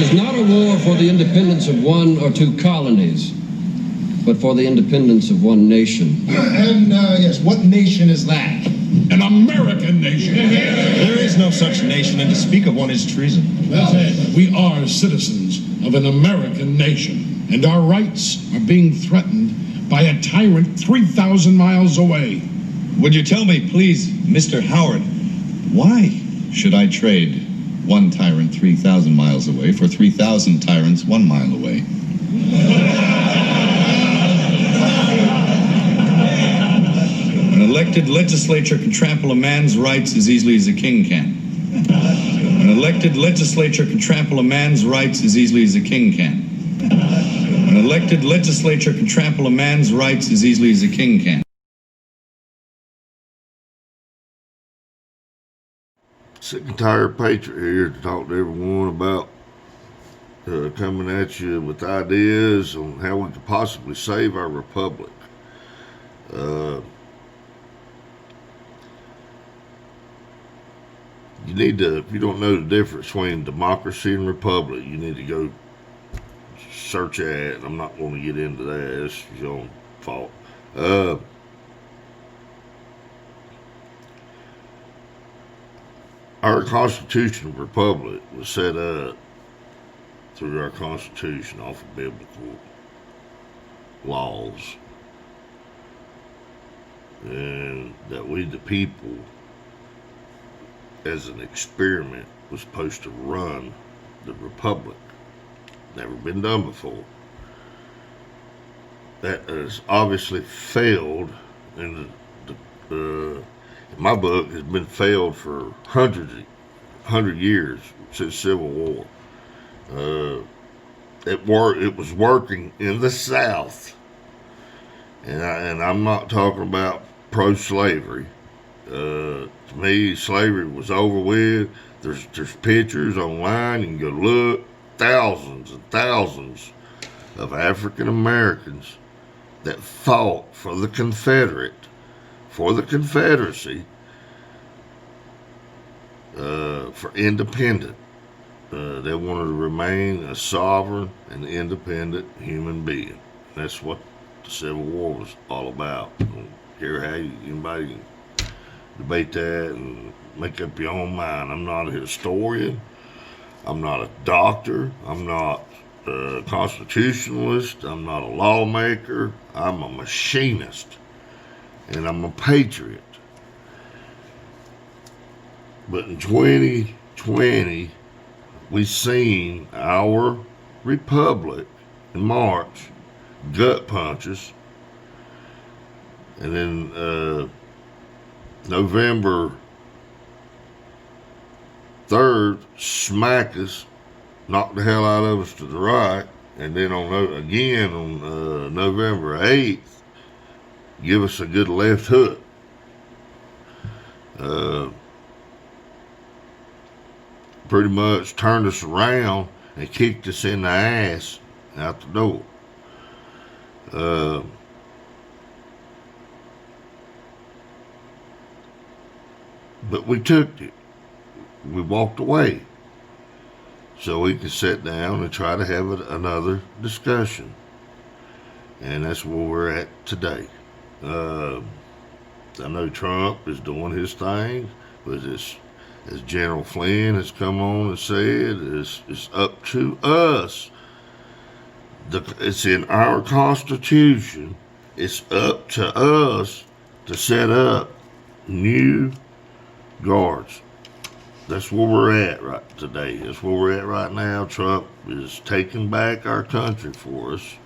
This is not a war for the independence of one or two colonies, but for the independence of one nation. And, yes, what nation is that? An American nation. There is no such nation, and to speak of one is treason. That's it. We are citizens of an American nation, and our rights are being threatened by a tyrant 3,000 miles away. Would you tell me, please, Mr. Howard, why should I trade one tyrant 3,000 miles away for 3,000 tyrants 1 mile away? An elected legislature can trample a man's rights as easily as a king can. An elected legislature can trample a man's rights as easily as a king can. An elected legislature can trample a man's rights as easily as a king can. Sick-N-Tired-Patriot here to talk to everyone about coming at you with ideas on how we could possibly save our republic. You need to, if you don't know the difference between democracy and republic, you need to go search that, and I'm not going to get into that. It's your own fault. Our Constitutional Republic was set up through our Constitution off of biblical laws, and that we, the people, as an experiment, was supposed to run the republic. Never been done before. That has obviously failed, and in my book has been failed for 100 years since Civil War. It was working in the South, and I'm not talking about pro-slavery. To me, slavery was over with. There's pictures online. You can go look. Thousands and thousands of African Americans that fought for the Confederate, for the Confederacy, for independence. They wanted to remain a sovereign and independent human being. That's what the Civil War was all about. I don't care how anybody can debate that and make up your own mind. I'm not a historian. I'm not a doctor. I'm not a constitutionalist. I'm not a lawmaker. I'm a machinist. And I'm a patriot. But in 2020, we seen our republic in March gut punches. And then November 3rd, smack us, knock the hell out of us to the right, and then on November 8th, give us a good left hook. Pretty much turned us around and kicked us in the ass out the door. But we took it. We walked away so we could sit down and try to have another discussion. And that's where we're at today. I know Trump is doing his thing, but as General Flynn has come on and said, it's up to us. It's in our Constitution. It's up to us to set up new guards. That's where we're at right today. That's where we're at right now. Trump is taking back our country for us.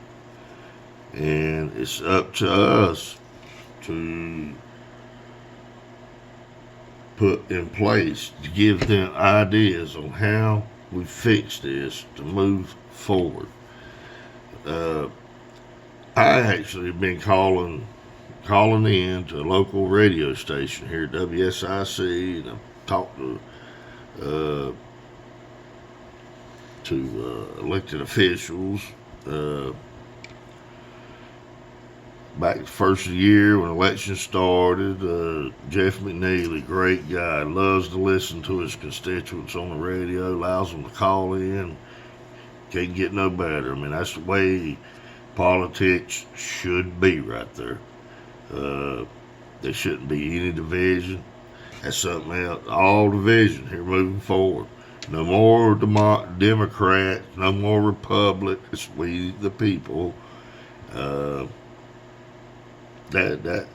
And it's up to us to put in place to give them ideas on how we fix this to move forward. I actually have been calling in to a local radio station here at WSIC, and I've talked to elected officials. Back the first of the year when elections started, Jeff McNeely, great guy, loves to listen to his constituents on the radio, allows them to call in, Can't get no better. I mean, that's the way politics should be right there. There shouldn't be any division. That's something else. All division here moving forward. No more Democrats, no more Republicans. We the people. That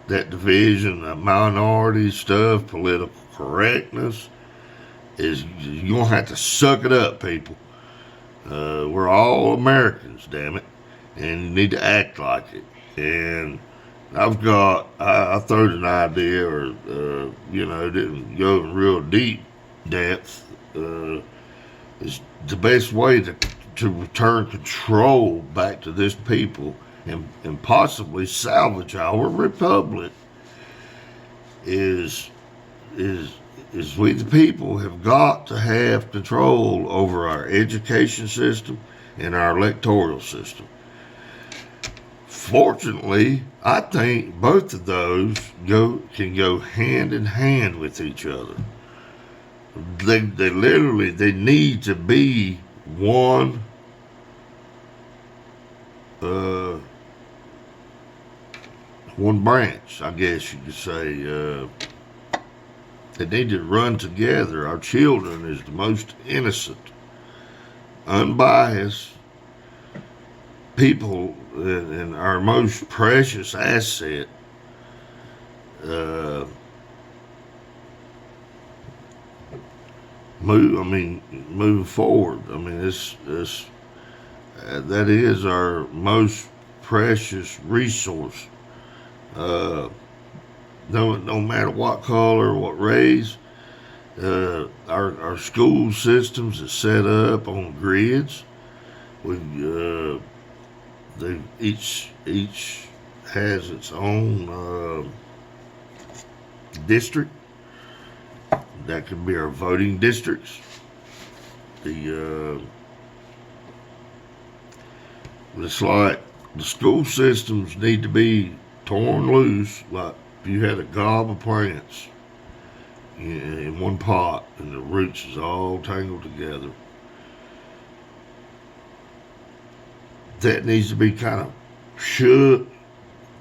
division, that minority stuff, political correctness is you're gonna have to suck it up, people. We're all Americans, damn it, and you need to act like it. And I throw an idea, or didn't go in real deep depth. Is the best way to return control back to this people and possibly salvage our republic is we the people have got to have control over our education system and our electoral system. Fortunately, I think both of those can go hand in hand with each other. They need to be one branch, I guess you could say. They need to run together. Our children is the most innocent, unbiased people and our most precious asset. Moving forward. I mean, that is our most precious resource. No matter what color, what race, our school systems is set up on grids. Each has its own district. That could be our voting districts. It's like the school systems need to be torn loose, like if you had a gob of plants in one pot and the roots is all tangled together. That needs to be kind of shook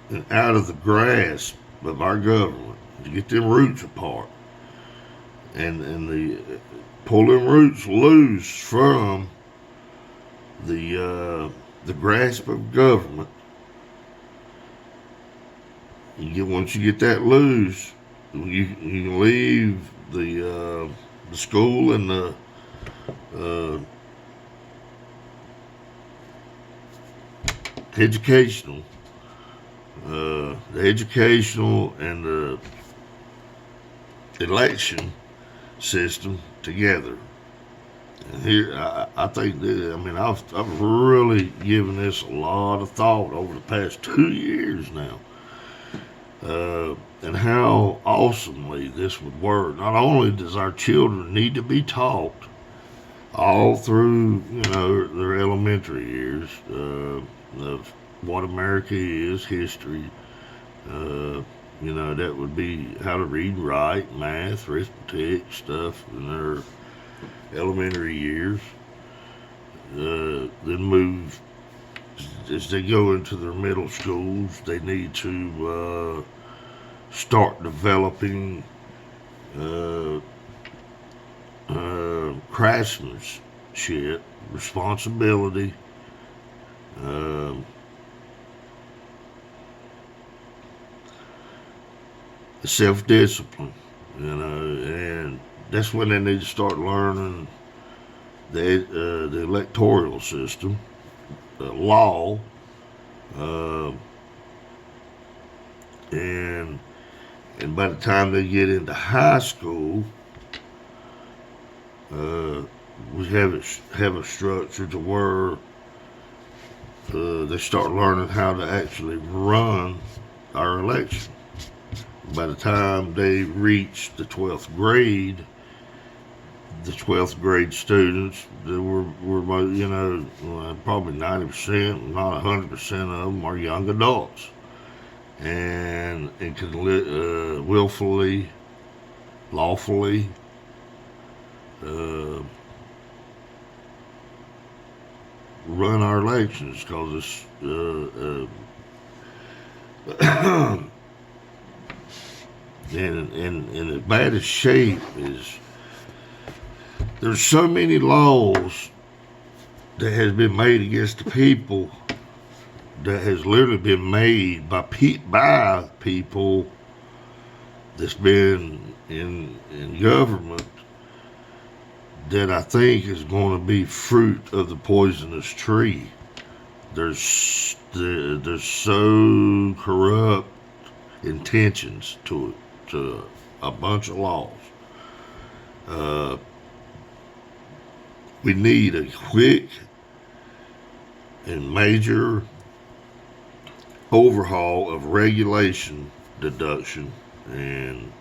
and out of the grasp of our government to get them roots apart. And pull them roots loose from the grasp of government. Once you get that loose, you can leave the school and the educational and the election system together. And here, I think I've really given this a lot of thought over the past 2 years now, and how awesomely this would work. Not only does our children need to be taught all through, their elementary years of what America is, history. That would be how to read, write, math, arithmetic, stuff in their elementary years. Then move, as they go into their middle schools, they need to start developing craftsmanship, responsibility, self-discipline, and that's when they need to start learning the electoral system, the law, and by the time they get into high school, we have a structure to where they start learning how to actually run our election. By the time they reach the 12th grade, the 12th grade students, were probably 90%, not 100% of them are young adults, and can willfully, lawfully run our elections because it's in the baddest shape is there's so many laws that has been made against the people that has literally been made by people that's been in government that I think is going to be fruit of the poisonous tree. There's so corrupt intentions to a bunch of laws. We need a quick and major overhaul of regulation deduction and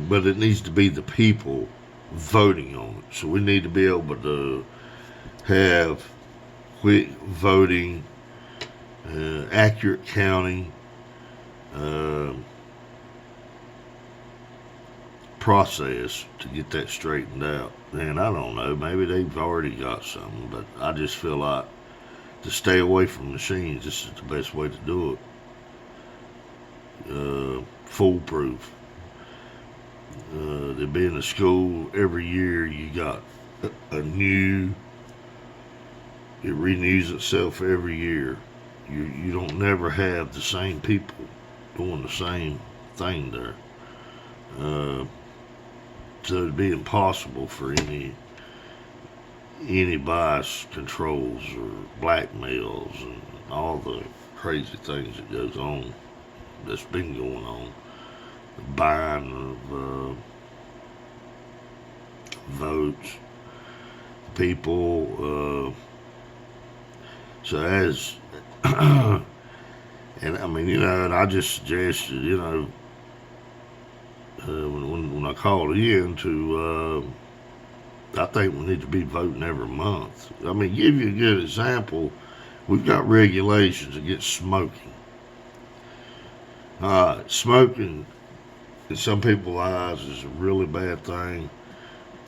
but it needs to be the people voting on it. So we need to be able to have quick voting, accurate counting, process to get that straightened out. And I don't know, maybe they've already got something, but I just feel like to stay away from machines, this is the best way to do it. Foolproof. To be in a school every year, you got a new, it renews itself every year. You don't never have the same people doing the same thing there. So it'd be impossible for any bias controls or blackmails and all the crazy things that goes on, that's been going on. The buying of votes, people, so as, and I mean, and I just suggested, when I called in to, I think we need to be voting every month. I mean, give you a good example, we've got regulations against smoking. Smoking in some people's eyes is a really bad thing.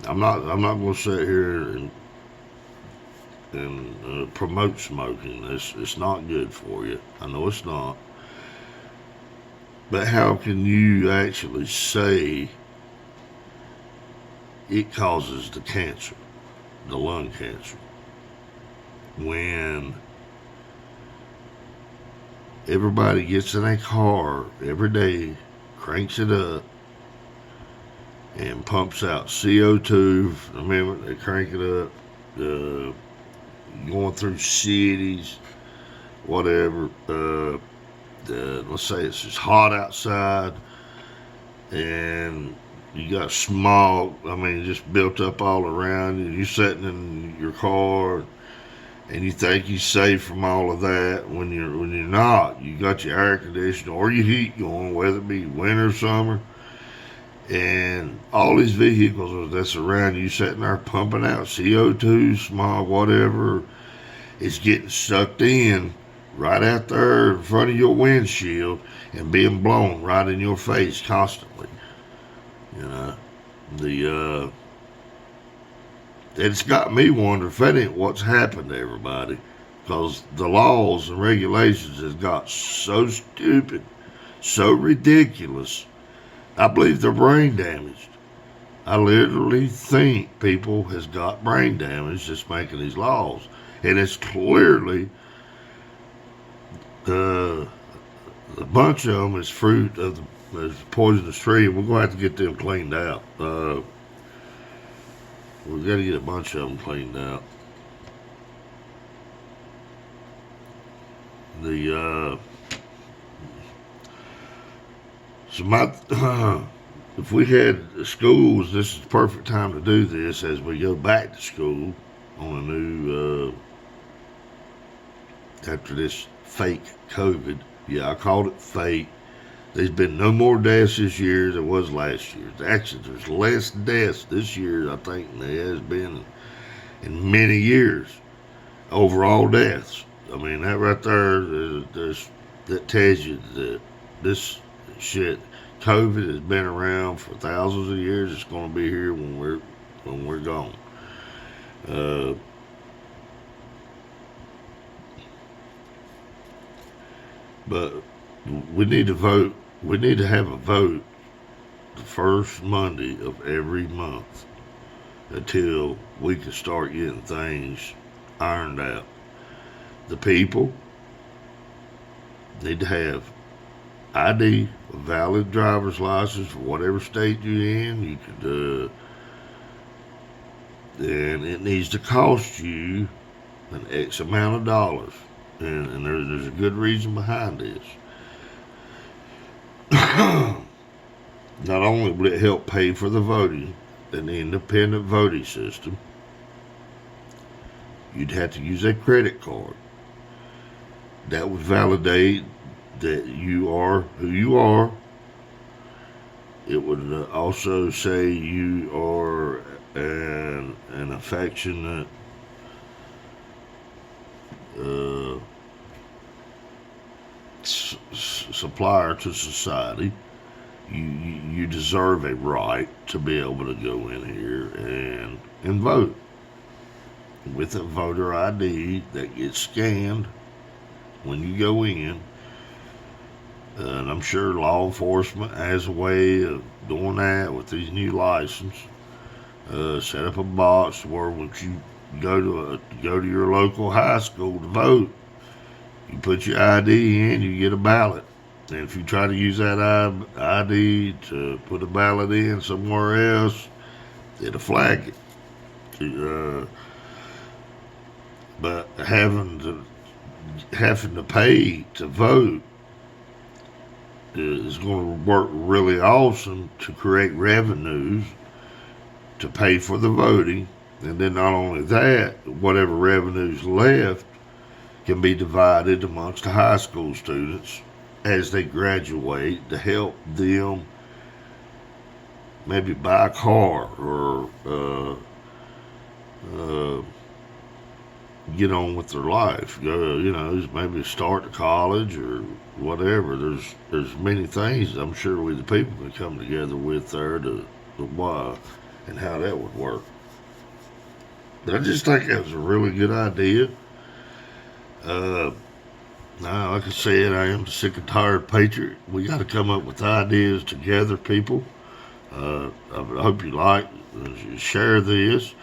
I'm not going to sit here and promote smoking. It's not good for you. I know it's not. But how can you actually say it causes the cancer, the lung cancer, when everybody gets in a car every day, cranks it up, and pumps out CO2 from the moment they crank it up, going through cities, whatever, let's say it's just hot outside, and you got smog, just built up all around you. You're sitting in your car, and you think you're safe from all of that when you're not. You got your air conditioner or your heat going, whether it be winter or summer, and all these vehicles that's around you sitting there pumping out CO2, smog, whatever, it's getting sucked in right out there in front of your windshield and being blown right in your face constantly. It's got me wondering if that ain't what's happened to everybody, because the laws and regulations has got so stupid, so ridiculous. I believe they're brain damaged. I literally think people has got brain damage just making these laws, and it's clearly a bunch of them is fruit of the poisonous tree, and we're going to have to get them cleaned out. We've got to get a bunch of them cleaned out. If we had schools, this is the perfect time to do this as we go back to school on a new, after this fake COVID. Yeah, I called it fake. There's been no more deaths this year than there was last year. Actually, there's less deaths this year, I think, than there has been in many years. Overall deaths. I mean, that right there, that tells you that this shit, COVID has been around for thousands of years. It's going to be here when we're when we're gone. But we need to vote. We need to have a vote the first Monday of every month until we can start getting things ironed out. The people need to have ID, a valid driver's license for whatever state you're in. You could, and it needs to cost you an X amount of dollars, and there's a good reason behind this. Not only will it help pay for the voting, an independent voting system, you'd have to use a credit card. That would validate that you are who you are. It would also say you are an affectionate supplier to society. You deserve a right to be able to go in here and vote with a voter ID that gets scanned when you go in. And I'm sure law enforcement has a way of doing that with these new licenses. Set up a box where once you go to your local high school to vote, you put your ID in, you get a ballot. And if you try to use that ID to put a ballot in somewhere else, it'll flag it. But having to pay to vote is going to work really awesome to create revenues to pay for the voting. And then not only that, whatever revenues left can be divided amongst the high school students as they graduate to help them maybe buy a car or get on with their life. Maybe start to college or whatever. There's many things I'm sure we the people can come together with there to why and how that would work. But I just think that was a really good idea. Now, like I said, I am the Sick-N-Tired-Patriot. We got to come up with ideas together, people. I hope you like, share this.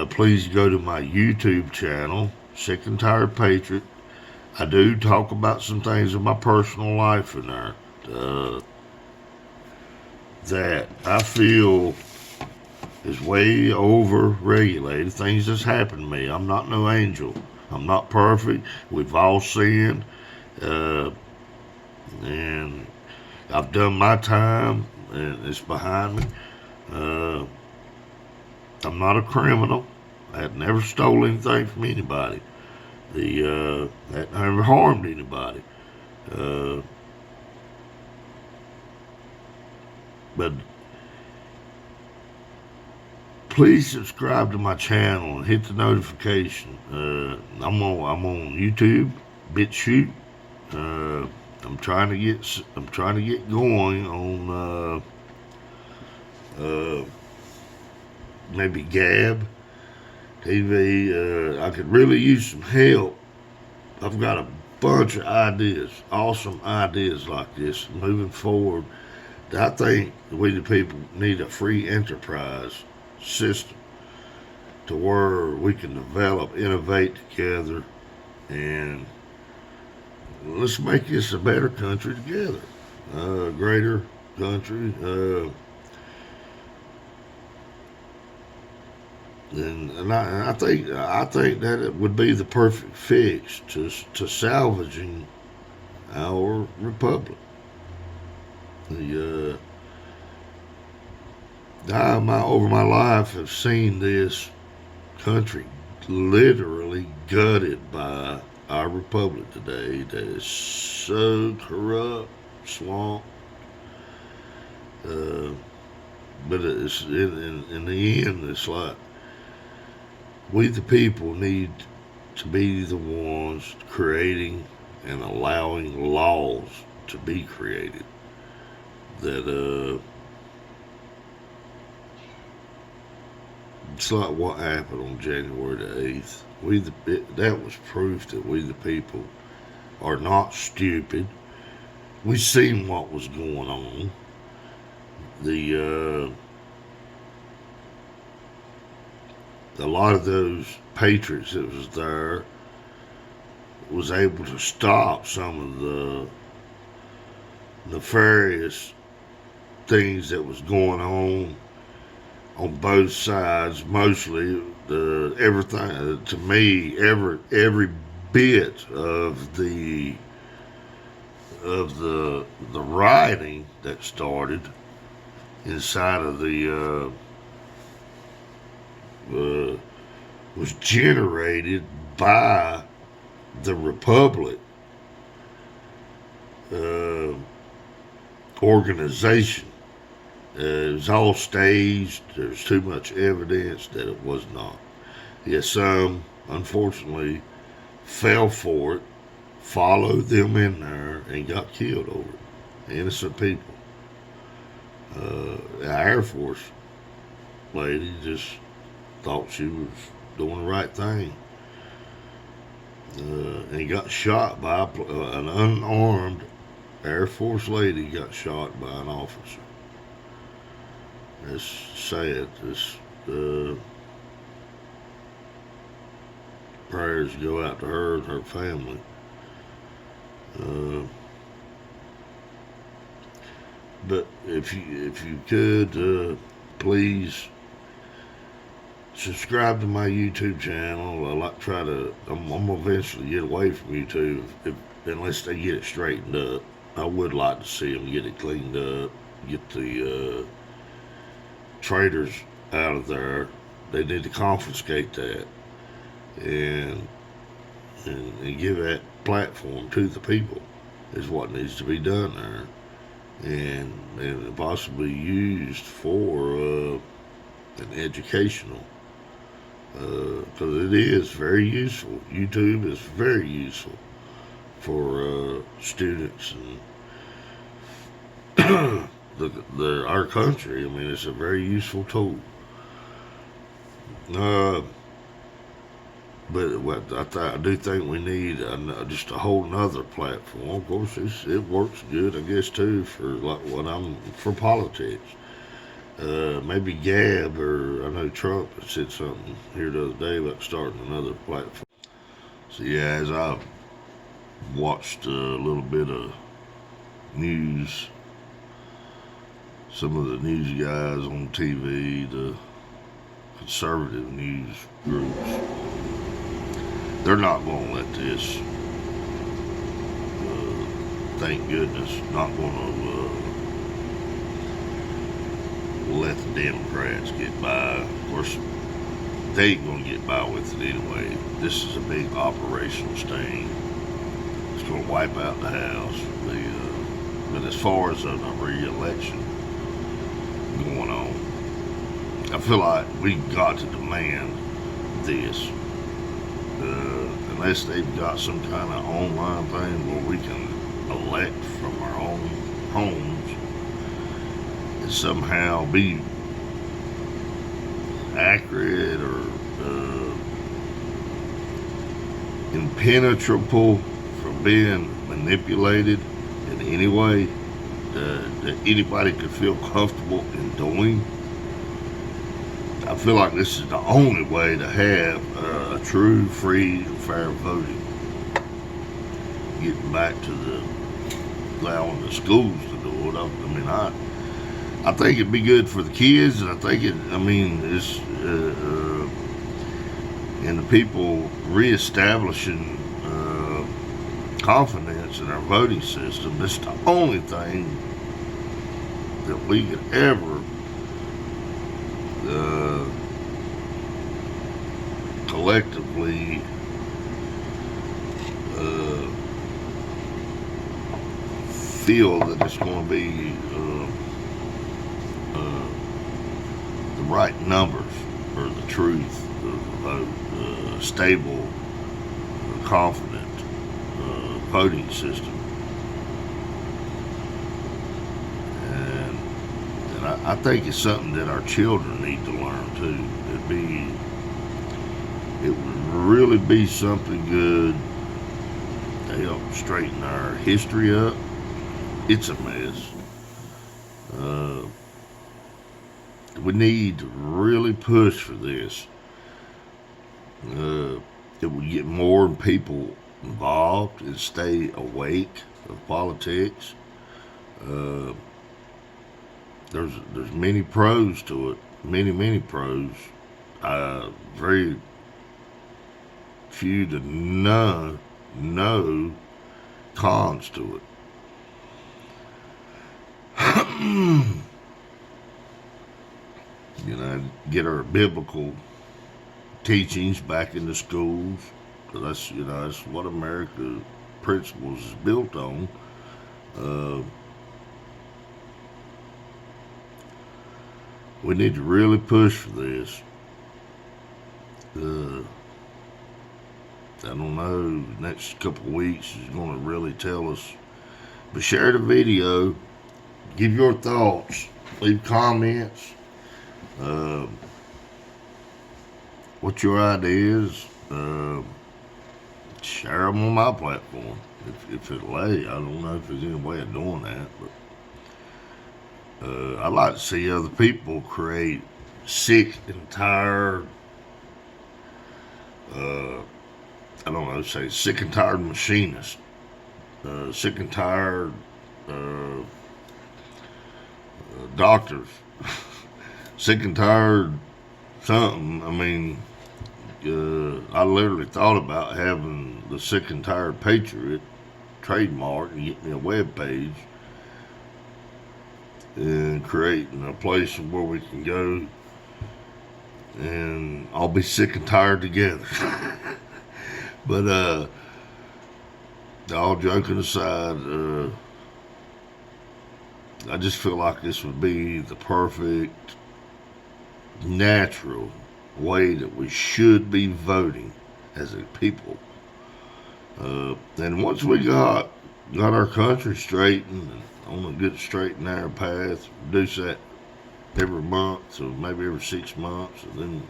Please go to my YouTube channel, Sick-N-Tired-Patriot. I do talk about some things in my personal life in there that I feel is way over-regulated. Things that's happened to me. I'm not no angel. I'm not perfect. We've all sinned. And I've done my time, and it's behind me. I'm not a criminal. I had never stole anything from anybody. I never harmed anybody. But please subscribe to my channel and hit the notification. I'm on YouTube, BitChute. I'm trying to get going on maybe Gab TV. I could really use some help. I've got a bunch of ideas, awesome ideas like this moving forward. I think we the people need a free enterprise system to where we can develop, innovate together, and let's make this a better country together, a greater country. And I think that it would be the perfect fix to salvaging our republic. Over my life have seen this country literally gutted by our republic today that is so corrupt, swamp. But it's in the end, it's like we the people need to be the ones creating and allowing laws to be created It's like what happened on January the 8th. That was proof that we the people are not stupid. We seen what was going on. A lot of those patriots that was there was able to stop some of the nefarious things that was going on both sides. Mostly everything to me, every bit of the rioting that started inside of the was generated by the Republic organization. It was all staged. There's too much evidence that it was not. Yet some, unfortunately, fell for it, followed them in there, and got killed over it. Innocent people. The Air Force lady just thought she was doing the right thing. And got shot by an unarmed Air Force lady, got shot by an officer. It's sad. Prayers go out to her and her family. But if you could, please subscribe to my YouTube channel. I'm gonna eventually get away from YouTube unless they get it straightened up. I would like to see them get it cleaned up, get the traitors out of there. They need to confiscate that and give that platform to the people is what needs to be done there, and possibly used for an educational, because it is very useful. YouTube is very useful for students and our country. I mean, it's a very useful tool. But I do think we need just a whole nother platform. Of course, it works good, I guess, too, for politics. Maybe Gab, or I know Trump had said something here the other day about starting another platform. So yeah, as I watched a little bit of news, some of the news guys on TV, the conservative news groups, they're not going to let this, thank goodness, not going to let the Democrats get by. Of course, they ain't going to get by with it anyway. This is a big operational sting. It's going to wipe out the House. But as far as a re-election going on, I feel like we got to demand this. Unless they've got some kind of online thing where we can elect from our own homes and somehow be accurate or impenetrable from being manipulated in any way that anybody could feel comfortable in doing. I feel like this is the only way to have a true, free, and fair voting. Getting back to allowing the schools to do it. I think it'd be good for the kids, and I think it's and the people reestablishing confidence in our voting system. It's the only thing that we could ever collectively feel that it's going to be the right numbers or the truth of the vote, stable, confident voting system. And I think it's something that our children need to learn too. would really be something good to help straighten our history up. It's a mess. We need to really push for this. It would get more people involved and stay awake of politics. There's many pros to it, many pros. Very few to none, no cons to it. Get our biblical teachings back in the schools, because that's what America's principles is built on. We need to really push for this. I don't know, the next couple of weeks is going to really tell us. But share the video, give your thoughts, leave comments. What's your ideas? Share them on my platform if it'll lay. I don't know if there's any way of doing that, but I like to see other people create sick and tired. I don't know, say sick and tired machinists, sick and tired doctors, sick and tired something. I mean, I literally thought about having the Sick-N-Tired-Patriot trademark and get me a web page and creating a place where we can go and all be sick and tired together. But all joking aside, I just feel like this would be the perfect, natural way that we should be voting as a people. And once we got our country straightened and on a good straight and narrow path, reduce that every month or maybe every 6 months, and then.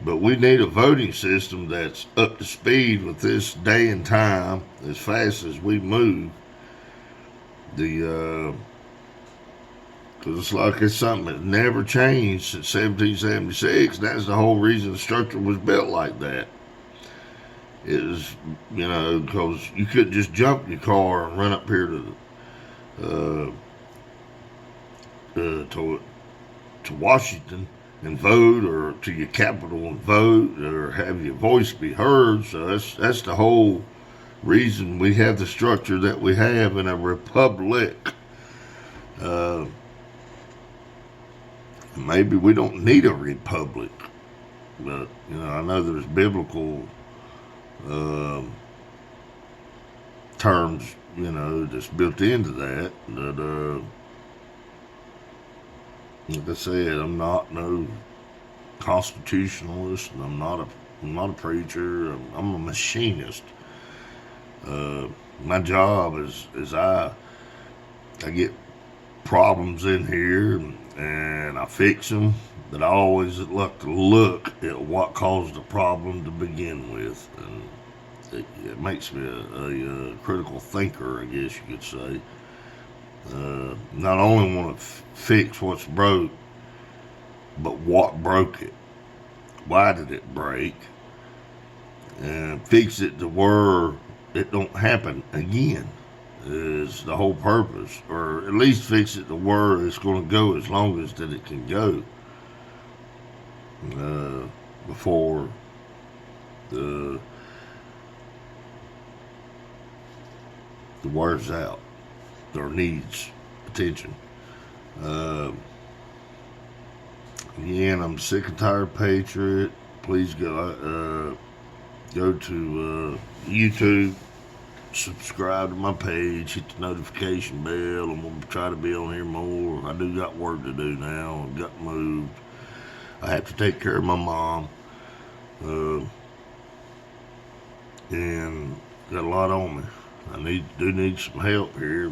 But we need a voting system that's up to speed with this day and time, as fast as we move. Because it's like it's something that never changed since 1776. That's the whole reason the structure was built like that. It was, because you couldn't just jump in your car and run up here to Washington and vote, or to your capital and vote, or have your voice be heard. So that's the whole reason we have the structure that we have in a republic. Maybe we don't need a republic, but I know there's biblical terms that's built into that. But like I said, I'm not no constitutionalist, and I'm not a preacher. I'm a machinist. My job is I get problems in here and I fix them, but I always like to look at what caused the problem to begin with, and it makes me a critical thinker, I guess you could say. Not only want to fix what's broke, but what broke it. Why did it break? And fix it to where it don't happen again is the whole purpose. Or at least fix it to where it's going to go as long as that it can go. Before the wears out or needs attention. Again, I'm Sick-N-Tired-Patriot. Please go to YouTube, subscribe to my page, hit the notification bell. I'm going to try to be on here more. I do got work to do now. I've got moved. I have to take care of my mom. And got a lot on me. I do need some help here,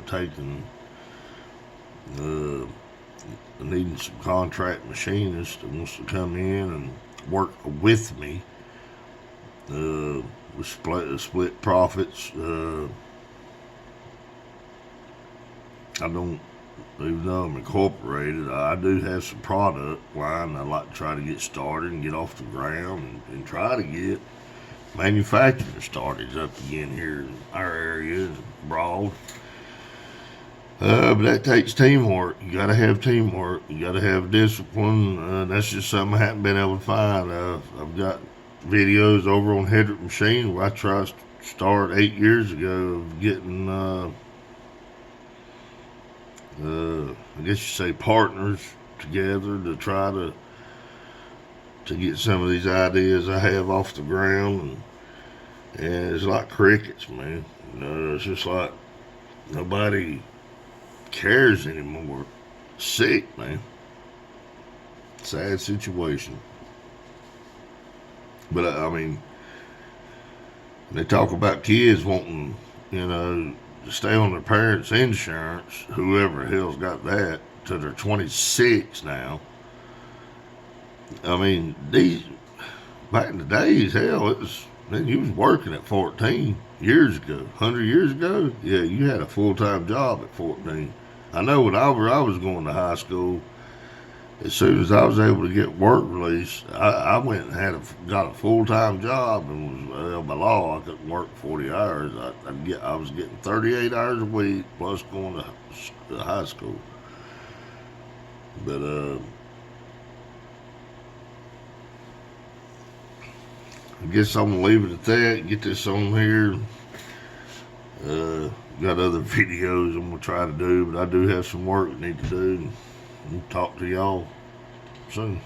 taking needing some contract machinists that wants to come in and work with me. We split profits. I don't, even though I'm incorporated, I do have some product line I'd like to try to get started and get off the ground and try to get manufacturing started up again here in our area, abroad. But that takes teamwork. You gotta have teamwork. You gotta have discipline. That's just something I haven't been able to find. I've got videos over on Hedrick Machine where I tried to start 8 years ago of getting, I guess you say partners together to try to get some of these ideas I have off the ground. And it's like crickets, man. It's just like nobody cares anymore. Sick, man. Sad situation. But I mean, they talk about kids wanting, to stay on their parents' insurance, whoever the hell's got that, till they're 26 now. I mean, back in the days, hell, man, you was working at 14 years ago, 100 years ago. Yeah, you had a full-time job at 14. I know when I was going to high school, as soon as I was able to get work release, I went and got a full-time job, and by law I couldn't work 40 hours. I was getting 38 hours a week plus going to high school. But I guess I'm gonna leave it at that. Get this on here. Got other videos I'm gonna try to do, but I do have some work I need to do. And talk to y'all soon.